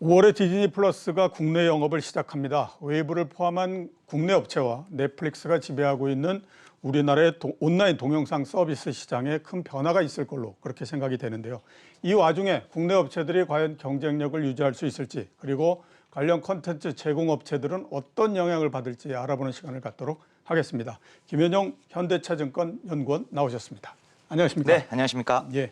5월에 디즈니 플러스가 국내 영업을 시작합니다. 웨이브를 포함한 국내 업체와 넷플릭스가 지배하고 있는 우리나라의 온라인 동영상 서비스 시장에 큰 변화가 있을 걸로 그렇게 생각이 되는데요. 이 와중에 국내 업체들이 과연 경쟁력을 유지할 수 있을지, 그리고 관련 콘텐츠 제공업체들은 어떤 영향을 받을지 알아보는 시간을 갖도록 하겠습니다. 김현용 현대차증권 연구원 나오셨습니다. 안녕하십니까? 네, 안녕하십니까? 예.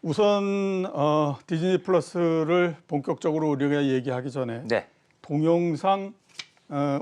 우선 디즈니 플러스를 본격적으로 우리가 얘기하기 전에 네.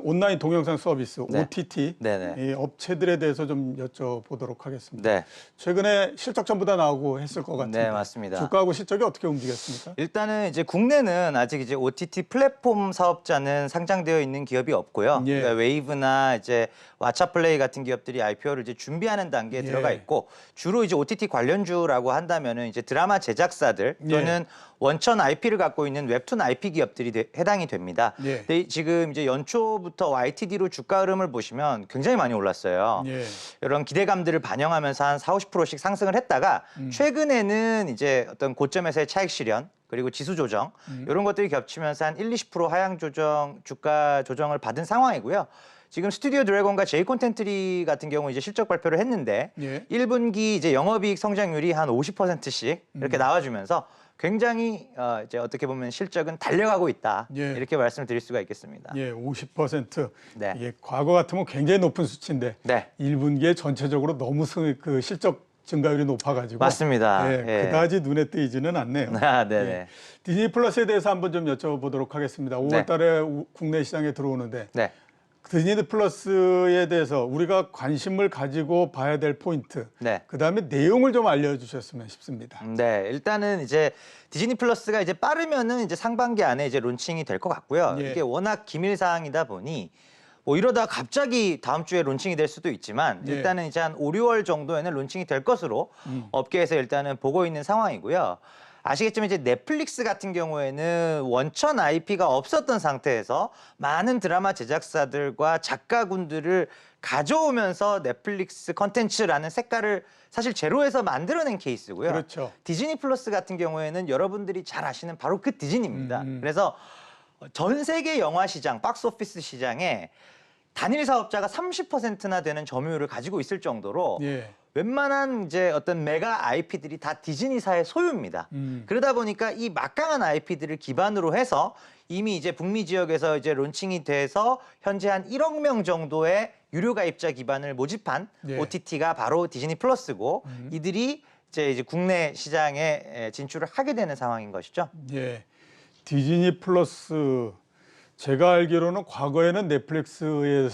온라인 동영상 서비스 네. OTT 네네. 이 업체들에 대해서 좀 여쭤보도록 하겠습니다. 네. 최근에 실적 전부 다 나오고 했을 것 같은데. 네, 맞습니다. 주가하고 실적이 어떻게 움직였습니까? 일단은 이제 국내는 아직 이제 OTT 플랫폼 사업자는 상장되어 있는 기업이 없고요. 예. 그러니까 웨이브나 이제 왓챠플레이 같은 기업들이 IPO를 이제 준비하는 단계에 예. 들어가 있고, 주로 이제 OTT 관련주라고 한다면은 이제 드라마 제작사들 또는 원천 IP를 갖고 있는 웹툰 IP 기업들이 해당이 됩니다. 예. 근데 지금 이제 연초부터 YTD로 주가 흐름을 보시면 굉장히 많이 올랐어요. 예. 이런 기대감들을 반영하면서 한 40~50%씩 상승을 했다가 최근에는 이제 어떤 고점에서의 차익 실현 그리고 지수 조정 이런 것들이 겹치면서 한 1~20% 하향 조정, 주가 조정을 받은 상황이고요. 지금 스튜디오 드래곤과 제이 콘텐츠리 같은 경우 이제 실적 발표를 했는데 예. 1분기 이제 영업이익 성장률이 한 50%씩 이렇게 나와주면서 굉장히 이제 어떻게 보면 실적은 달려가고 있다. 예. 이렇게 말씀을 드릴 수가 있겠습니다. 예, 50%. 네. 이게 과거 같으면 굉장히 높은 수치인데 네. 1분기에 전체적으로 너무 그 실적 증가율이 높아가지고 맞습니다. 예, 예. 그다지 눈에 띄지는 않네요. 아, 네네. 예. 디즈니 플러스에 대해서 한번 좀 여쭤보도록 하겠습니다. 5월달에 국내 시장에 들어오는데 네. 디즈니 플러스에 대해서 우리가 관심을 가지고 봐야 될 포인트, 네. 그다음에 내용을 좀 알려주셨으면 싶습니다. 네, 일단은 이제 디즈니 플러스가 이제 빠르면은 이제 상반기 안에 이제 론칭이 될 것 같고요. 예. 이게 워낙 기밀 사항이다 보니 뭐 이러다 갑자기 다음 주에 론칭이 될 수도 있지만 예. 일단은 이제 한 5~6월 정도에는 론칭이 될 것으로 업계에서 일단은 보고 있는 상황이고요. 아시겠지만 이제 넷플릭스 같은 경우에는 원천 IP가 없었던 상태에서 많은 드라마 제작사들과 작가군들을 가져오면서 넷플릭스 컨텐츠라는 색깔을 사실 제로에서 만들어낸 케이스고요. 그렇죠. 디즈니 플러스 같은 경우에는 여러분들이 잘 아시는 바로 그 디즈니입니다. 그래서 전 세계 영화 시장, 박스오피스 시장에 단일 사업자가 30%나 되는 점유율을 가지고 있을 정도로 예. 웬만한 이제 어떤 메가 IP들이 다 디즈니사의 소유입니다. 그러다 보니까 이 막강한 IP들을 기반으로 해서 이미 이제 북미 지역에서 이제 론칭이 돼서 현재 한 1억 명 정도의 유료 가입자 기반을 모집한 예. OTT가 바로 디즈니 플러스고 이들이 이제 국내 시장에 진출을 하게 되는 상황인 것이죠. 예. 디즈니 플러스 제가 알기로는 과거에는 넷플릭스에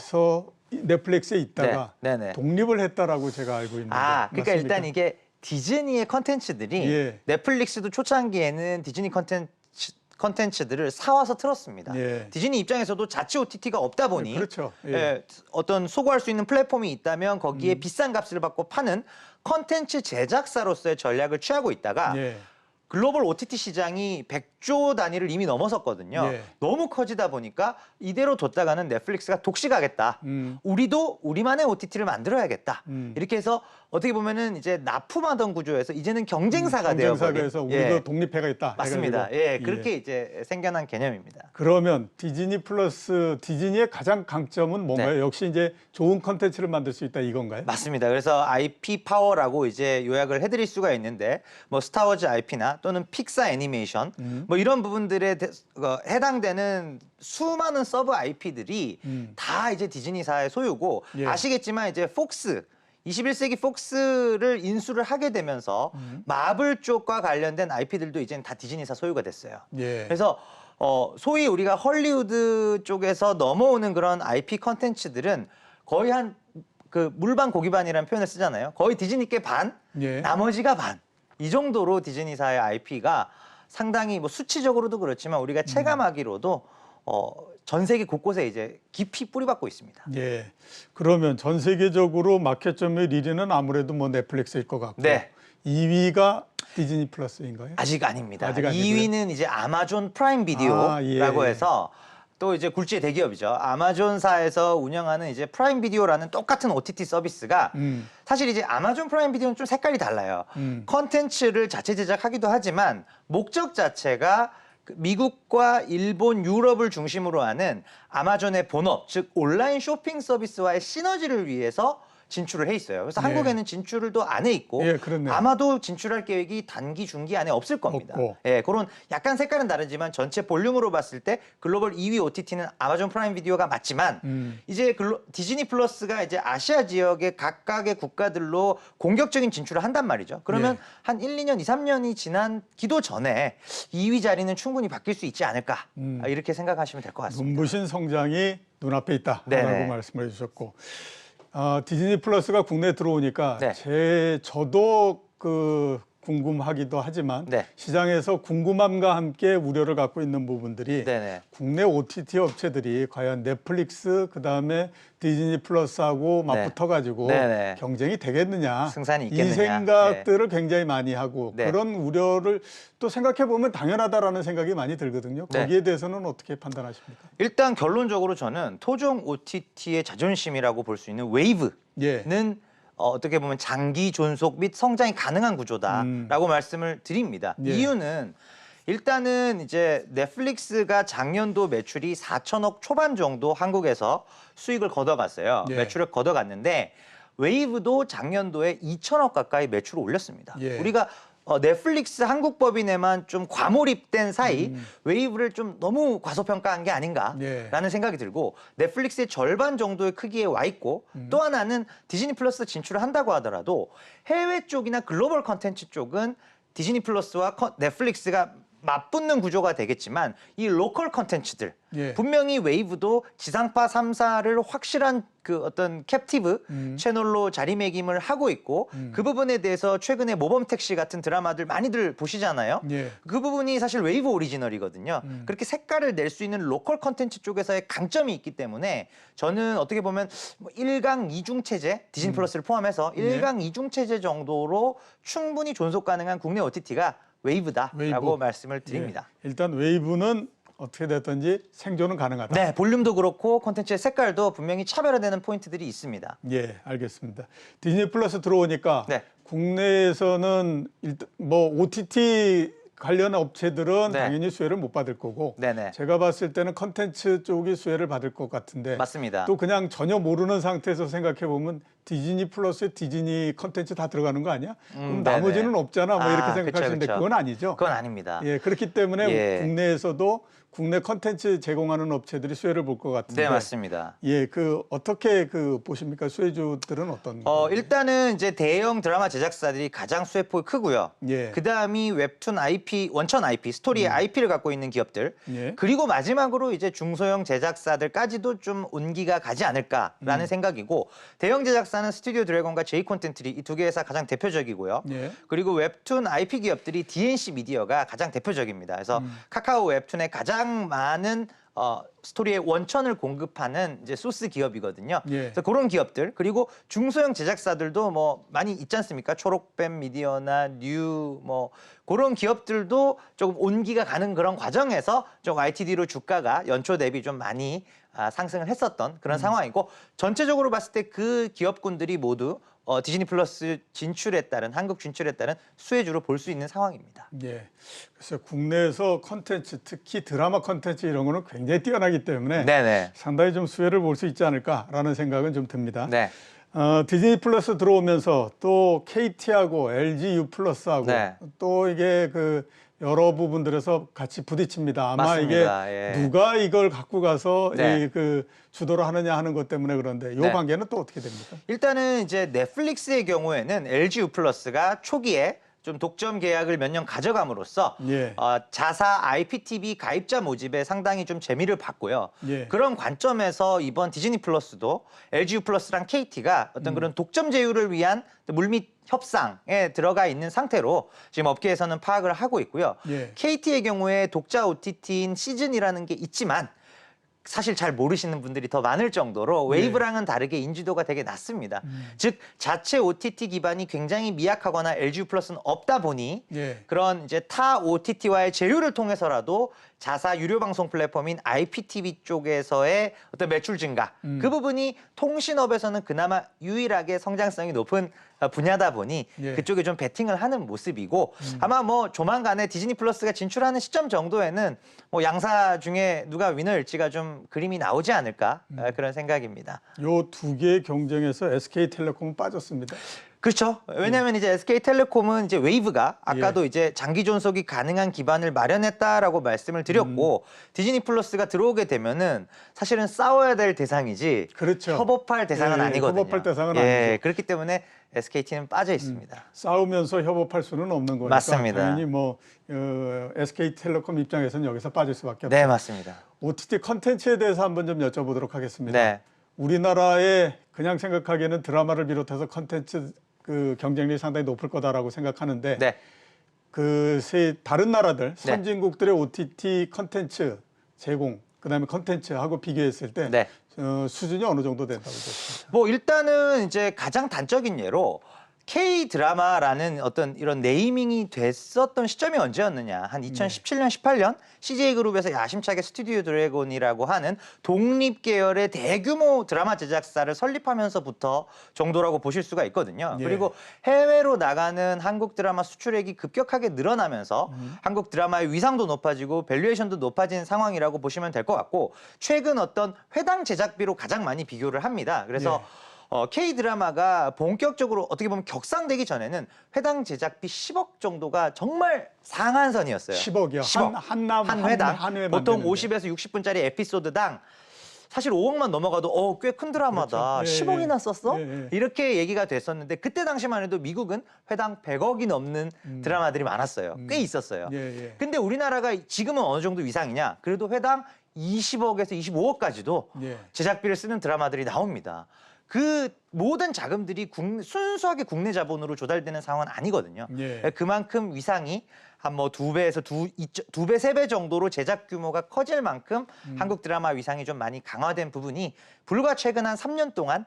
있다가 네, 네네. 독립을 했다라고 제가 알고 있는데. 그러니까 맞습니까? 일단 이게 디즈니의 컨텐츠들이 예. 넷플릭스도 초창기에는 디즈니 컨텐츠들을 사와서 틀었습니다. 예. 디즈니 입장에서도 자체 OTT가 없다 보니 그렇죠. 예. 예, 어떤 소구할 수 있는 플랫폼이 있다면 거기에 비싼 값을 받고 파는 컨텐츠 제작사로서의 전략을 취하고 있다가 예. 글로벌 OTT 시장이 100조 단위를 이미 넘어섰거든요. 예. 너무 커지다 보니까 이대로 뒀다가는 넷플릭스가 독식하겠다. 우리도 우리만의 OTT를 만들어야겠다. 이렇게 해서 어떻게 보면은 이제 납품하던 구조에서 이제는 경쟁사가 되어버린. 경쟁사에서 우리도 독립해야겠다. 맞습니다. 해가지고. 예, 그렇게 이제 생겨난 개념입니다. 그러면 디즈니 플러스 디즈니의 가장 강점은 뭔가요? 역시 이제 좋은 컨텐츠를 만들 수 있다 이건가요? 맞습니다. 그래서 IP 파워라고 이제 요약을 해드릴 수가 있는데 뭐 스타워즈 IP나 또는 픽사 애니메이션 뭐 이런 부분들에 해당되는 수많은 서브 IP들이 다 이제 디즈니사의 소유고 예. 아시겠지만 이제 폭스 21세기 폭스를 인수를 하게 되면서 마블 쪽과 관련된 IP들도 이제는 다 디즈니사 소유가 됐어요. 예. 그래서 소위 우리가 헐리우드 쪽에서 넘어오는 그런 IP 컨텐츠들은 거의 한 그 물반 고기반이라는 표현을 쓰잖아요. 거의 디즈니께 반, 예. 나머지가 반. 이 정도로 디즈니사의 IP가 상당히 뭐 수치적으로도 그렇지만 우리가 체감하기로도 전 세계 곳곳에 이제 깊이 뿌리박고 있습니다. 예. 그러면 전 세계적으로 마켓 점유율 1위는 아무래도 뭐 넷플릭스일 것 같고 네. 2위가 디즈니 플러스인가요? 아직 아닙니다. 아직 아니고요? 2위는 이제 아마존 프라임 비디오라고 예. 해서 또 이제 굴지의 대기업이죠. 아마존사에서 운영하는 이제 프라임 비디오라는 똑같은 OTT 서비스가 사실 이제 아마존 프라임 비디오는 좀 색깔이 달라요. 컨텐츠를 자체 제작하기도 하지만 목적 자체가 미국과 일본, 유럽을 중심으로 하는 아마존의 본업, 즉 온라인 쇼핑 서비스와의 시너지를 위해서 진출을 해 있어요. 그래서 예. 한국에는 진출을 또 안 해 있고 예, 그렇네요. 아마도 진출할 계획이 단기, 중기 안에 없을 겁니다. 없고. 예, 그런 약간 색깔은 다르지만 전체 볼륨으로 봤을 때 글로벌 2위 OTT는 아마존 프라임 비디오가 맞지만 이제 디즈니 플러스가 이제 아시아 지역의 각각의 국가들로 공격적인 진출을 한단 말이죠. 그러면 예. 한 1, 2년, 2, 3년이 지나기도 전에 2위 자리는 충분히 바뀔 수 있지 않을까 이렇게 생각하시면 될 것 같습니다. 눈부신 성장이 눈앞에 있다라고 네네. 말씀을 해주셨고 디즈니 플러스가 국내에 들어오니까 네. 저도 그 궁금하기도 하지만 네. 시장에서 궁금함과 함께 우려를 갖고 있는 부분들이 네네. 국내 OTT 업체들이 과연 넷플릭스 그다음에 디즈니 플러스하고 맞붙어 가지고 네네. 경쟁이 되겠느냐 승산이 이 있겠느냐. 생각들을 굉장히 많이 하고 네. 그런 우려를 또 생각해 보면 당연하다라는 생각이 많이 들거든요. 네. 거기에 대해서는 어떻게 판단하십니까? 일단 결론적으로 저는 토종 OTT의 자존심이라고 볼 수 있는 웨이브는 예. 어떻게 보면 장기 존속 및 성장이 가능한 구조다라고 말씀을 드립니다. 예. 이유는 일단은 이제 넷플릭스가 작년도 매출이 4천억 초반 정도 한국에서 수익을 걷어갔어요. 예. 매출을 걷어갔는데 웨이브도 작년도에 2천억 가까이 매출을 올렸습니다. 예. 우리가 넷플릭스 한국 법인에만 좀 과몰입된 사이 웨이브를 좀 너무 과소평가한 게 아닌가라는 예. 생각이 들고 넷플릭스의 절반 정도의 크기에 와 있고 또 하나는 디즈니 플러스 진출을 한다고 하더라도 해외 쪽이나 글로벌 컨텐츠 쪽은 디즈니 플러스와 넷플릭스가 맞붙는 구조가 되겠지만 이 로컬 컨텐츠들 예. 분명히 웨이브도 지상파 3사를 확실한 그 어떤 캡티브 채널로 자리매김을 하고 있고 그 부분에 대해서 최근에 모범택시 같은 드라마들 많이들 보시잖아요. 예. 그 부분이 사실 웨이브 오리지널이거든요. 그렇게 색깔을 낼 수 있는 로컬 컨텐츠 쪽에서의 강점이 있기 때문에 저는 어떻게 보면 뭐 1강 2중 체제, 디즈니 플러스를 포함해서 1강 2중 체제 정도로 충분히 존속 가능한 국내 OTT가 웨이브다라고 웨이브. 말씀을 드립니다. 예. 일단 웨이브는 어떻게 됐든지 생존은 가능하다. 네, 볼륨도 그렇고 콘텐츠의 색깔도 분명히 차별화되는 포인트들이 있습니다. 예, 알겠습니다. 디즈니 플러스 들어오니까 네. 국내에서는 일단 뭐 OTT 관련 업체들은 네. 당연히 수혜를 못 받을 거고 네네. 제가 봤을 때는 컨텐츠 쪽이 수혜를 받을 것 같은데 맞습니다. 또 그냥 전혀 모르는 상태에서 생각해 보면 디즈니 플러스에 디즈니 컨텐츠 다 들어가는 거 아니야? 그럼 네네. 나머지는 없잖아 뭐 이렇게 그쵸, 생각하시는데 그쵸. 그건 아니죠. 그건 아닙니다. 예, 그렇기 때문에 예. 국내에서도 국내 컨텐츠 제공하는 업체들이 수혜를 볼 것 같은데. 네, 맞습니다. 예, 그 어떻게 그 보십니까? 수혜주들은 어떤? 일단은 이제 대형 드라마 제작사들이 가장 수혜폭이 크고요. 예. 그 다음이 웹툰 IP, 원천 IP, 스토리의 IP를 갖고 있는 기업들. 예. 그리고 마지막으로 이제 중소형 제작사들까지도 좀 온기가 가지 않을까라는 생각이고 대형 제작사는 스튜디오 드래곤과 제이 콘텐츠리 이 두 개 회사 가장 대표적이고요. 예. 그리고 웹툰 IP 기업들이 DNC 미디어가 가장 대표적입니다. 그래서 카카오 웹툰의 가장 많은 스토리의 원천을 공급하는 이제 소스 기업이거든요. 예. 그래서 그런 기업들 그리고 중소형 제작사들도 뭐 많이 있지 않습니까? 초록뱀 미디어나 뉴 뭐 그런 기업들도 조금 온기가 가는 그런 과정에서 좀 YTD로 주가가 연초 대비 좀 많이 상승을 했었던 그런 상황이고 전체적으로 봤을 때 그 기업군들이 모두 디즈니 플러스 진출에 따른 한국 진출에 따른 수혜주로 볼 수 있는 상황입니다. 예. 그래서 국내에서 컨텐츠 특히 드라마 컨텐츠 이런 거는 굉장히 뛰어나기 때문에 네네. 상당히 좀 수혜를 볼 수 있지 않을까라는 생각은 좀 듭니다. 네. 디즈니 플러스 들어오면서 또 KT하고 LG U 플러스하고 네. 또 이게 그 여러 부분들에서 같이 부딪힙니다. 아마 맞습니다. 이게 예. 누가 이걸 갖고 가서 네. 이 그 주도를 하느냐 하는 것 때문에 그런데 이 네. 관계는 또 어떻게 됩니까? 일단은 이제 넷플릭스의 경우에는 LG U 플러스가 초기에 좀 독점 계약을 몇 년 가져감으로써 예. 자사 IPTV 가입자 모집에 상당히 좀 재미를 봤고요. 예. 그런 관점에서 이번 디즈니 플러스도 LG U 플러스랑 KT가 어떤 그런 독점 제휴를 위한 물밑 협상에 들어가 있는 상태로 지금 업계에서는 파악을 하고 있고요. 예. KT의 경우에 독자 OTT인 시즌이라는 게 있지만 사실 잘 모르시는 분들이 더 많을 정도로 웨이브랑은 다르게 인지도가 되게 낮습니다. 즉 자체 OTT 기반이 굉장히 미약하거나 LG U 플러스는 없다 보니 예. 그런 이제 타 OTT와의 제휴를 통해서라도 자사 유료 방송 플랫폼인 IPTV 쪽에서의 어떤 매출 증가 그 부분이 통신업에서는 그나마 유일하게 성장성이 높은 분야다 보니 예. 그쪽에 좀 베팅을 하는 모습이고 아마 뭐 조만간에 디즈니 플러스가 진출하는 시점 정도에는 뭐 양사 중에 누가 위너일지가 좀 그림이 나오지 않을까 그런 생각입니다. 요 두 개의 경쟁에서 SK텔레콤은 빠졌습니다. 그렇죠. 왜냐하면 이제 SK텔레콤은 이제 웨이브가 아까도 이제 장기 존속이 가능한 기반을 마련했다라고 말씀을 드렸고 디즈니 플러스가 들어오게 되면은 사실은 싸워야 될 대상이지 그렇죠. 협업할 대상은 예, 아니거든요. 협업할 대상은 예, 아니죠. 그렇기 때문에 SKT는 빠져 있습니다. 싸우면서 협업할 수는 없는 거니까 맞습니다. 당연히 뭐 SK텔레콤 입장에서는 여기서 빠질 수밖에 없죠. 네, 맞습니다. OTT 컨텐츠에 대해서 한번 좀 여쭤보도록 하겠습니다. 네. 우리나라에 그냥 생각하기에는 드라마를 비롯해서 컨텐츠 그 경쟁력이 상당히 높을 거다라고 생각하는데 네. 그 다른 나라들 선진국들의 OTT 컨텐츠 제공 그다음에 컨텐츠하고 비교했을 때 네. 수준이 어느 정도 된다고 보십니까? 뭐 일단은 이제 가장 단적인 예로 K 드라마라는 어떤 이런 네이밍이 됐었던 시점이 언제였느냐? 한 2017년, 18년 CJ 그룹에서 야심차게 스튜디오 드래곤이라고 하는 독립 계열의 대규모 드라마 제작사를 설립하면서부터 정도라고 보실 수가 있거든요. 예. 그리고 해외로 나가는 한국 드라마 수출액이 급격하게 늘어나면서 한국 드라마의 위상도 높아지고 밸류에이션도 높아진 상황이라고 보시면 될 것 같고 최근 어떤 회당 제작비로 가장 많이 비교를 합니다. 그래서 K-드라마가 본격적으로 어떻게 보면 격상되기 전에는 회당 제작비 10억 정도가 정말 상한선이었어요. 10억이요. 10억. 한 회당. 한 회만 보통 되는데. 50에서 60분짜리 에피소드당 사실 5억만 넘어가도 꽤 큰 드라마다. 그렇죠. 예, 10억이나 썼어? 예, 예. 이렇게 얘기가 됐었는데 그때 당시만 해도 미국은 회당 100억이 넘는 드라마들이 많았어요. 꽤 있었어요. 예, 예. 근데 우리나라가 지금은 어느 정도 위상이냐? 그래도 회당 20억에서 25억까지도 예. 제작비를 쓰는 드라마들이 나옵니다. 그 모든 자금들이 순수하게 국내 자본으로 조달되는 상황은 아니거든요. 예. 그만큼 위상이 한 뭐 2배에서 2배, 3배 정도로 제작 규모가 커질 만큼 한국 드라마 위상이 좀 많이 강화된 부분이 불과 최근 한 3년 동안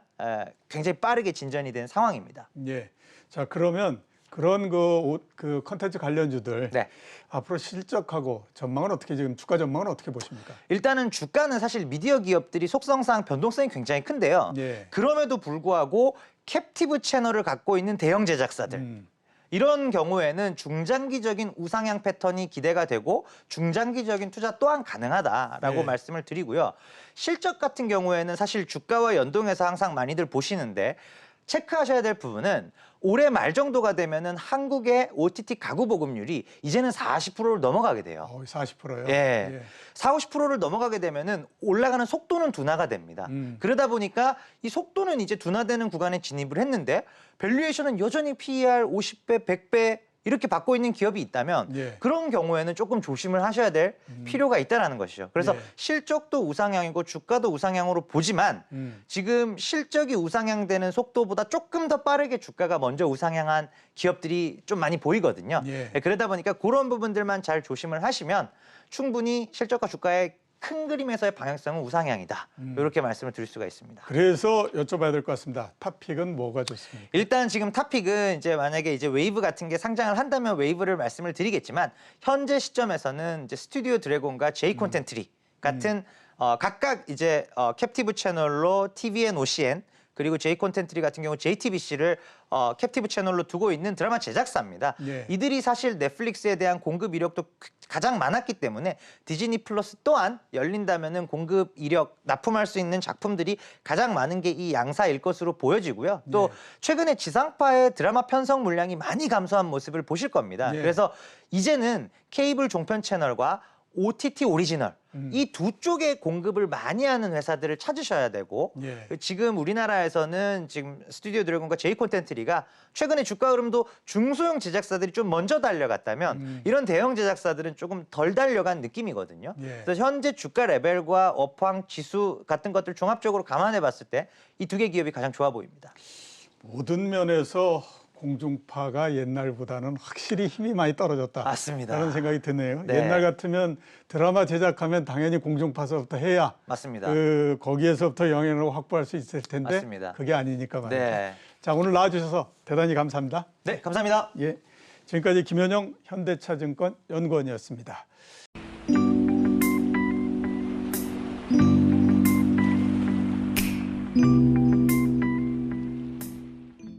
굉장히 빠르게 진전이 된 상황입니다. 예. 자, 그러면 그런 그 컨텐츠 관련주들 네. 앞으로 실적하고 전망은 어떻게 지금 주가 전망은 어떻게 보십니까? 일단은 주가는 사실 미디어 기업들이 속성상 변동성이 굉장히 큰데요. 예. 그럼에도 불구하고 캡티브 채널을 갖고 있는 대형 제작사들 이런 경우에는 중장기적인 우상향 패턴이 기대가 되고 중장기적인 투자 또한 가능하다라고 네. 말씀을 드리고요. 실적 같은 경우에는 사실 주가와 연동해서 항상 많이들 보시는데 체크하셔야 될 부분은 올해 말 정도가 되면은 한국의 OTT 가구 보급률이 이제는 40%를 넘어가게 돼요. 40%요? 예. 40, 50%를 넘어가게 되면은 올라가는 속도는 둔화가 됩니다. 그러다 보니까 이 속도는 이제 둔화되는 구간에 진입을 했는데 밸류에이션은 여전히 PER 50배, 100배 이렇게 받고 있는 기업이 있다면 예. 그런 경우에는 조금 조심을 하셔야 될 필요가 있다는 것이죠. 그래서 예. 실적도 우상향이고 주가도 우상향으로 보지만 지금 실적이 우상향되는 속도보다 조금 더 빠르게 주가가 먼저 우상향한 기업들이 좀 많이 보이거든요. 예. 그러다 보니까 그런 부분들만 잘 조심을 하시면 충분히 실적과 주가의 큰 그림에서의 방향성은 우상향이다. 이렇게 말씀을 드릴 수가 있습니다. 그래서 여쭤봐야 될 것 같습니다. 탑픽은 뭐가 좋습니까? 일단 지금 탑픽은 이제 만약에 이제 웨이브 같은 게 상장을 한다면 웨이브를 말씀을 드리겠지만 현재 시점에서는 이제 스튜디오 드래곤과 제이 콘텐트리 같은 각각 이제 캡티브 채널로 TVN, OCN 그리고 제이 콘텐트리 같은 경우 JTBC를 캡티브 채널로 두고 있는 드라마 제작사입니다. 예. 이들이 사실 넷플릭스에 대한 공급 이력도 가장 많았기 때문에 디즈니 플러스 또한 열린다면은 공급 이력 납품할 수 있는 작품들이 가장 많은 게 이 양사일 것으로 보여지고요. 또 최근에 지상파의 드라마 편성 물량이 많이 감소한 모습을 보실 겁니다. 예. 그래서 이제는 케이블 종편 채널과 OTT 오리지널 이 두 쪽의 공급을 많이 하는 회사들을 찾으셔야 되고 예. 지금 우리나라에서는 지금 스튜디오 드래곤과 제이 콘텐트리가 최근에 주가 흐름도 중소형 제작사들이 좀 먼저 달려갔다면 이런 대형 제작사들은 조금 덜 달려간 느낌이거든요. 예. 그래서 현재 주가 레벨과 업황 지수 같은 것들 종합적으로 감안해 봤을 때 이 두 개 기업이 가장 좋아 보입니다. 모든 면에서 공중파가 옛날보다는 확실히 힘이 많이 떨어졌다. 맞습니다. 라는 생각이 드네요. 네. 옛날 같으면 드라마 제작하면 당연히 공중파서부터 해야 맞습니다. 거기에서부터 영향을 확보할 수 있을 텐데 맞습니다. 그게 아니니까 말이죠. 네. 자, 오늘 나와주셔서 대단히 감사합니다. 네, 감사합니다. 예, 지금까지 김현영 현대차증권 연구원이었습니다.